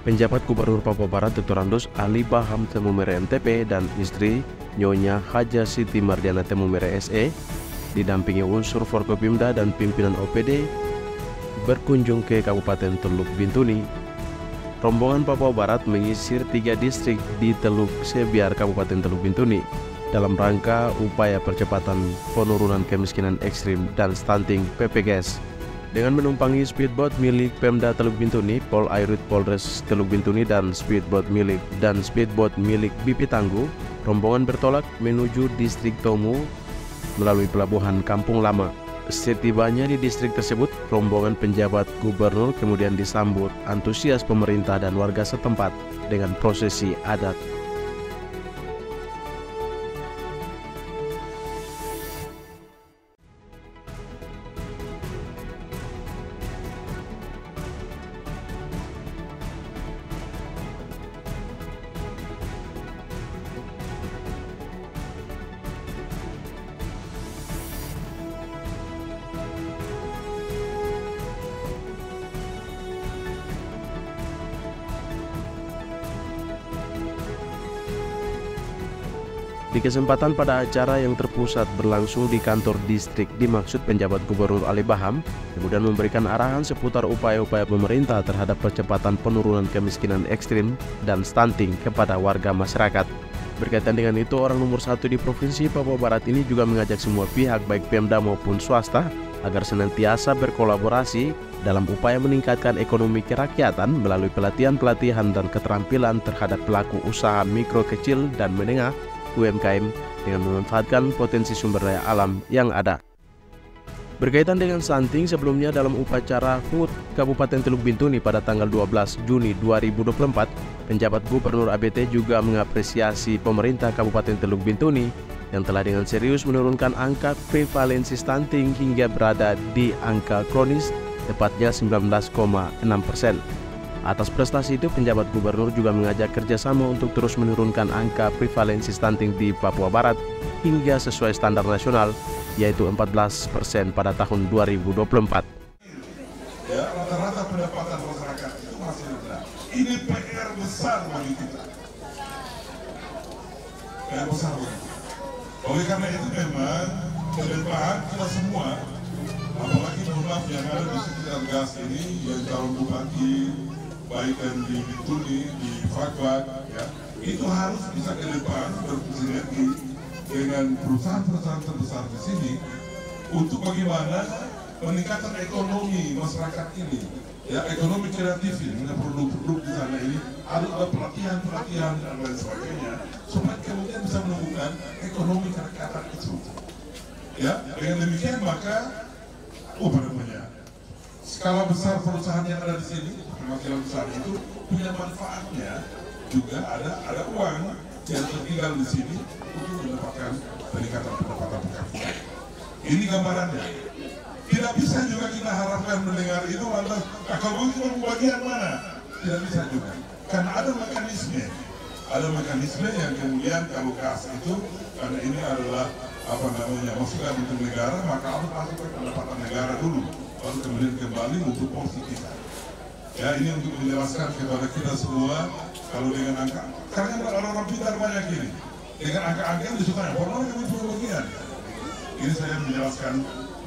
Penjabat Gubernur Papua Barat Dr. Andos Ali Baham Temumere MTP dan istri Nyonya Haja Siti Mardiana Temumere SE didampingi unsur Forkopimda dan pimpinan OPD berkunjung ke Kabupaten Teluk Bintuni. Rombongan Papua Barat mengisir 3 distrik di Teluk Sebiar Kabupaten Teluk Bintuni dalam rangka upaya percepatan penurunan kemiskinan ekstrim dan stunting PPGS. Dengan menumpangi speedboat milik Pemda Teluk Bintuni, Pol Airit Polres Teluk Bintuni dan speedboat milik BP Tangguh, rombongan bertolak menuju distrik Tomu melalui pelabuhan Kampung Lama. Setibanya di distrik tersebut, rombongan penjabat gubernur kemudian disambut antusias pemerintah dan warga setempat dengan prosesi adat. Di kesempatan pada acara yang terpusat berlangsung di kantor distrik dimaksud penjabat Gubernur Ali Baham kemudian memberikan arahan seputar upaya-upaya pemerintah terhadap percepatan penurunan kemiskinan ekstrim dan stunting kepada warga masyarakat. Berkaitan dengan itu, orang nomor 1 di Provinsi Papua Barat ini juga mengajak semua pihak baik Pemda maupun swasta agar senantiasa berkolaborasi dalam upaya meningkatkan ekonomi kerakyatan melalui pelatihan-pelatihan dan keterampilan terhadap pelaku usaha mikro kecil dan menengah UMKM dengan memanfaatkan potensi sumber daya alam yang ada. Berkaitan dengan stunting, sebelumnya dalam upacara HUT Kabupaten Teluk Bintuni pada tanggal 12 Juni 2024, penjabat Gubernur ABT juga mengapresiasi pemerintah Kabupaten Teluk Bintuni yang telah dengan serius menurunkan angka prevalensi stunting hingga berada di angka kronis, tepatnya 19,6%. Atas prestasi itu, penjabat gubernur juga mengajak kerjasama untuk terus menurunkan angka prevalensi stunting di Papua Barat hingga sesuai standar nasional, yaitu 14% pada tahun 2024. Ya, rata-rata pendapatan masyarakat itu masih rendah. Ini PR besar bagi kita. PR besar bagi kita. Oleh karena itu memang ke depan kita semua, apalagi mohon maaf yang ada di sekitar gas ini, yang calon bupati, baik dan di Bintuni, di Fakfak, ya, itu harus bisa ke depan bersinergi dengan perusahaan-perusahaan terbesar di sini untuk bagaimana peningkatan ekonomi masyarakat ini, ya, ekonomi kreatif ini, produk-produk di sana ini harus ada pelatihan dan lain sebagainya supaya kemudian bisa menemukan ekonomi kerakyatan itu. Ya, dengan demikian maka skala besar perusahaan yang ada di sini, makin besar itu punya manfaatnya juga ada uang yang tertinggal di sini untuk mendapatkan peningkatan pendapatan per kapita. Ini gambarannya. Tidak bisa juga kita harapkan mendengar itu lantas kalau itu bagian mana? Tidak bisa juga. Karena ada mekanisme yang kemudian kalau kas itu karena ini adalah masukan untuk negara, maka harus masuk ke pendapatan negara dulu, lalu kemudian kembali untuk porsi kita. Ya, ini untuk menjelaskan kepada kita semua kalau dengan angka, karena orang-orang pintar banyak ini, dengan angka-angka yang disukai, pernah kami punya bagian. Ini saya menjelaskan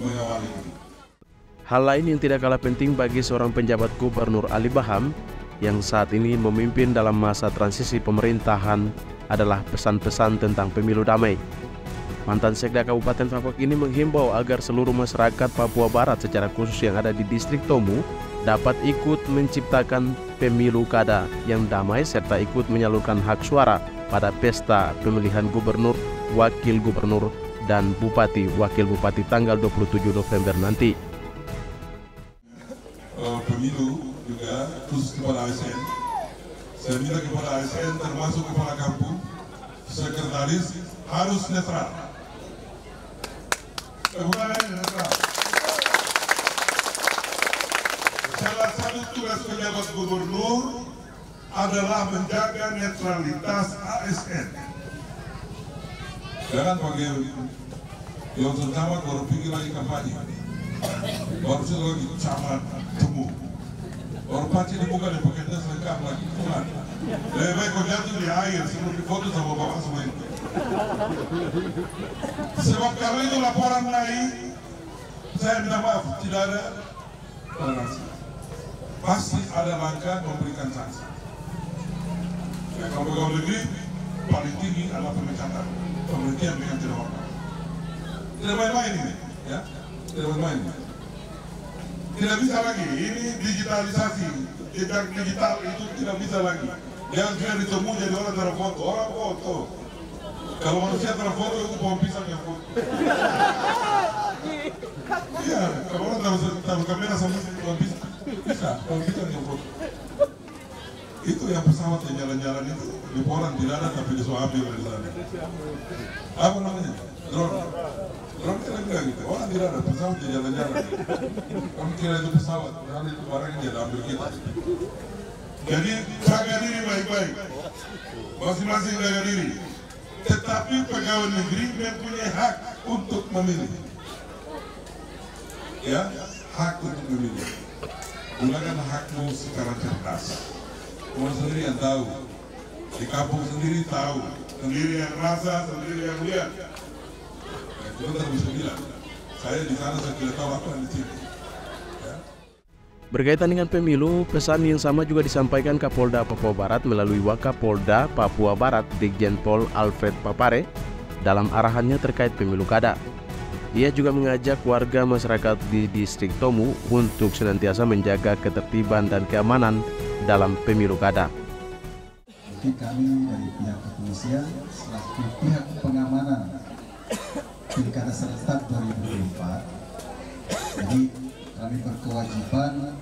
mengawali ini. Hal lain yang tidak kalah penting bagi seorang penjabat Gubernur Ali Baham yang saat ini memimpin dalam masa transisi pemerintahan adalah pesan-pesan tentang pemilu damai. Mantan Sekda Kabupaten Fakfak ini menghimbau agar seluruh masyarakat Papua Barat secara khusus yang ada di distrik Tomu dapat ikut menciptakan pemilu kada yang damai serta ikut menyalurkan hak suara pada pesta pemilihan gubernur, wakil gubernur, dan bupati wakil bupati tanggal 27 November nanti. Pemilu juga khusus kepada ASN. Saya minta kepada ASN termasuk kepala kampung, sekretaris harus netral. Netral. Salah satu tugas penjabat gubernur adalah menjaga netralitas ASN. Jangan pakai yang terutama baru pikir lagi kampanye, baru lagi camat temu, Baru paci di muka dan pakai tas lengkap lagi. Tuhan. Lebih baik kau jatuh di air sebelum difoto sama bapak semua itu. Sebab kalau itu laporan naik, saya minta maaf, tidak ada toleransi. Pasti ada langkah memberikan sanksi. Ya, kalau pegawai negeri paling tinggi adalah pemecatan, pemberhentian dengan tidak hormat. Tidak main-main ini, ya, tidak main-main. Tidak bisa lagi, ini digitalisasi, jejak digital itu tidak bisa lagi. Jangan sudah ditemu jadi orang terfoto, orang foto. Kalau manusia terfoto itu pohon pisang yang foto. Iya, kalau orang taruh kamera sama pohon pisang, bisa pohon pisang yang foto. Itu yang pesawat yang jalan-jalan itu di Poland tidak ada tapi disuruh ambil dari sana. Apa namanya? Drone. Drone kira bilang gitu. Orang tidak ada pesawat yang jalan-jalan. Kamu kira itu pesawat, padahal itu barang yang dia ambil kita. Jadi jaga diri baik-baik. Masing-masing jaga diri. Tetapi pegawai negeri mempunyai hak untuk memilih. Ya, hak untuk memilih. Gunakan hakmu secara cerdas. Orang sendiri yang tahu, di kampung sendiri tahu, sendiri yang rasa, sendiri yang lihat. Kita tak bisa bilang, saya di sana saya tidak tahu apa yang di sini. Ya. Berkaitan dengan pemilu, pesan yang sama juga disampaikan Kapolda Papua Barat melalui Wakapolda Papua Barat Brigjen Pol Alfred Papare dalam arahannya terkait pemilu kada. Ia juga mengajak warga masyarakat di distrik Tomu untuk senantiasa menjaga ketertiban dan keamanan dalam pemilu kada. Jadi kami dari pihak kepolisian selaku pihak pengamanan Pilkada serentak 2024, jadi kami berkewajiban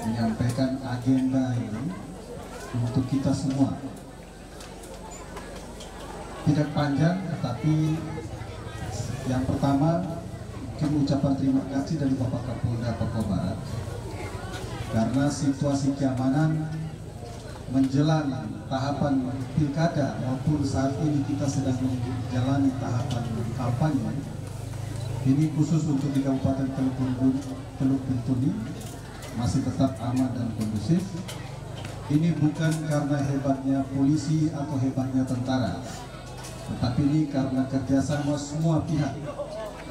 menyampaikan agenda ini untuk kita semua. Tidak panjang, tetapi yang pertama mungkin ucapan terima kasih dari Bapak Kapolda Papua Barat karena situasi keamanan menjelang tahapan pilkada maupun saat ini kita sedang menjalani tahapan kampanye ini khusus untuk di Kabupaten Teluk Bintuni masih tetap aman dan kondusif. Ini bukan karena hebatnya polisi atau hebatnya tentara, tetapi ini karena kerjasama semua pihak,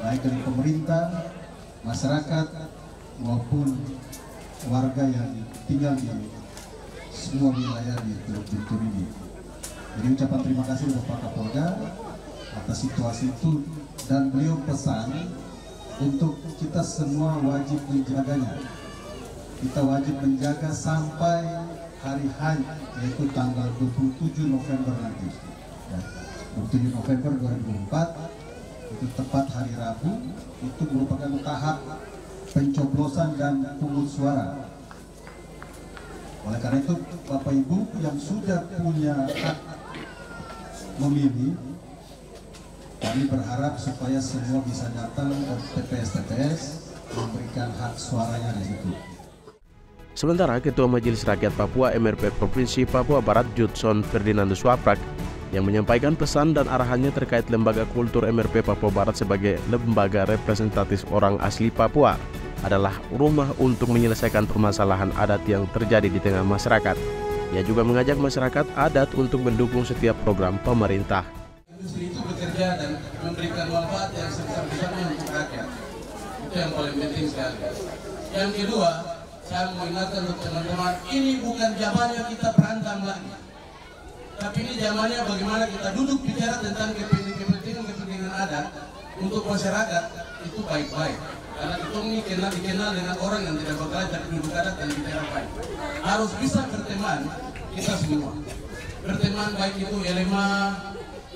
baik dari pemerintah, masyarakat maupun warga yang tinggal di semua wilayah di Teluk Bintuni ini. Jadi ucapan terima kasih Bapak Kapolda atas situasi itu, dan beliau pesan untuk kita semua wajib menjaganya. Kita wajib menjaga sampai hari H, yaitu tanggal 27 November nanti. Ya, 27 November 2024 itu tepat hari Rabu, itu merupakan tahap pencoblosan dan pungut suara. Oleh karena itu, Bapak Ibu yang sudah punya hak memilih, kami berharap supaya semua bisa datang ke TPS-TPS memberikan hak suaranya di situ. Sementara Ketua Majelis Rakyat Papua MRP Provinsi Papua Barat Judson Ferdinandus Waprak yang menyampaikan pesan dan arahannya terkait Lembaga Kultur MRP Papua Barat sebagai lembaga representatif orang asli Papua adalah rumah untuk menyelesaikan permasalahan adat yang terjadi di tengah masyarakat. Ia juga mengajak masyarakat adat untuk mendukung setiap program pemerintah. Industri itu bekerja dan memberikan manfaat yang sebesar-besarnya untuk rakyat. Itu yang paling penting sekali. Yang kedua, saya mau ingatkan untuk teman-teman, ini bukan zamannya kita berantem lagi. Tapi ini zamannya bagaimana kita duduk bicara tentang kepentingan adat untuk masyarakat itu baik-baik. Karena itu ini dikenal dengan orang yang tidak bekerja tapi duduk adat dan bicara baik. Harus bisa berteman kita semua. Berteman baik itu LMA,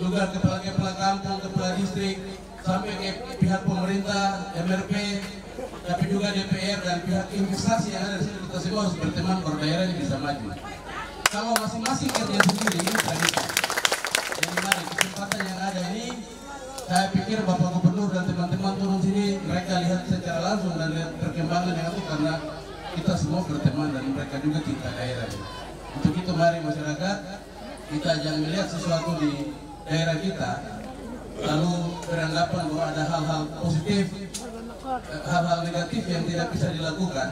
juga kepala kampung, kepala distrik, sampai ke pihak pemerintah, MRP, tapi juga DPR dan pihak investasi yang ada di sini. Kita semua harus berteman agar daerah ini bisa maju. Kalau masing-masing kerja sendiri ini tidak bisa. Jadi mari kesempatan yang ada ini, saya pikir Bapak Gubernur dan teman-teman turun sini, mereka lihat secara langsung dan lihat perkembangan yang itu karena kita semua berteman dan mereka juga kita daerah ini. Untuk itu mari masyarakat, kita jangan melihat sesuatu di daerah kita lalu beranggapan bahwa ada hal-hal positif, hal-hal negatif yang tidak bisa dilakukan.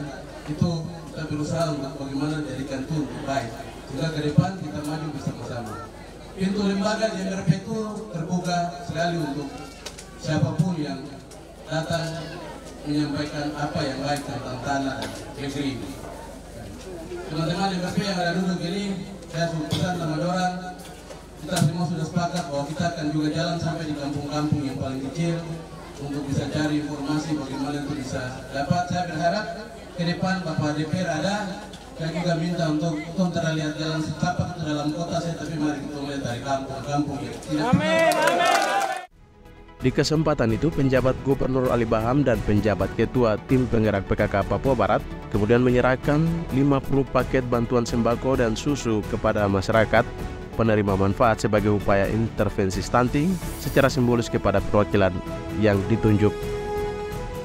Itu kita berusaha untuk bagaimana jadikan itu baik, sehingga ke depan kita maju bersama-sama. Pintu lembaga di MRP itu terbuka sekali untuk siapapun yang datang menyampaikan apa yang baik tentang tanah dan negeri ini. Teman-teman MRP yang ada duduk ini, saya pesan sama dorang, kita semua sudah sepakat bahwa kita akan juga jalan sampai di kampung-kampung yang paling kecil untuk bisa cari informasi bagaimana itu bisa dapat. Saya berharap ke depan Bapak DPR ada, saya juga minta untuk terlihat jalan setapak itu dalam kota saya, tapi mari kita lihat dari kampung-kampung ya. Amin. Di kesempatan itu, penjabat Gubernur Ali Baham dan penjabat Ketua Tim Penggerak PKK Papua Barat kemudian menyerahkan 50 paket bantuan sembako dan susu kepada masyarakat penerima manfaat sebagai upaya intervensi stunting secara simbolis kepada perwakilan yang ditunjuk.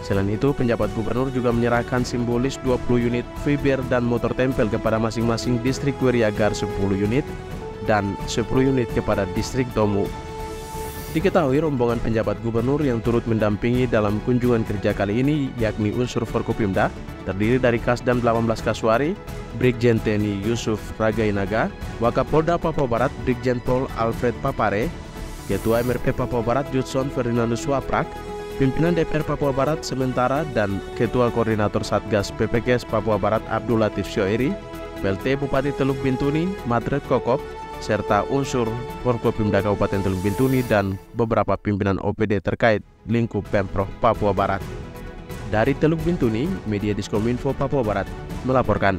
Selain itu, penjabat gubernur juga menyerahkan simbolis 20 unit fiber dan motor tempel kepada masing-masing distrik Weriagar 10 unit dan 10 unit kepada distrik Tomu. Diketahui rombongan penjabat gubernur yang turut mendampingi dalam kunjungan kerja kali ini yakni unsur Forkopimda terdiri dari Kasdam 18 Kasuari, Brigjen TNI Yusuf Ragainaga, Wakapolda Papua Barat Brigjen Pol Alfred Papare, Ketua MRP Papua Barat Judson Ferdinandus Waprak, Pimpinan DPR Papua Barat sementara dan Ketua Koordinator Satgas PPKS Papua Barat Abdul Latif Syoiri, PLT Bupati Teluk Bintuni Madret Kokop, serta unsur Forkopimda Kabupaten Teluk Bintuni dan beberapa pimpinan OPD terkait lingkup Pemprov Papua Barat. Dari Teluk Bintuni, Media Diskominfo Papua Barat melaporkan.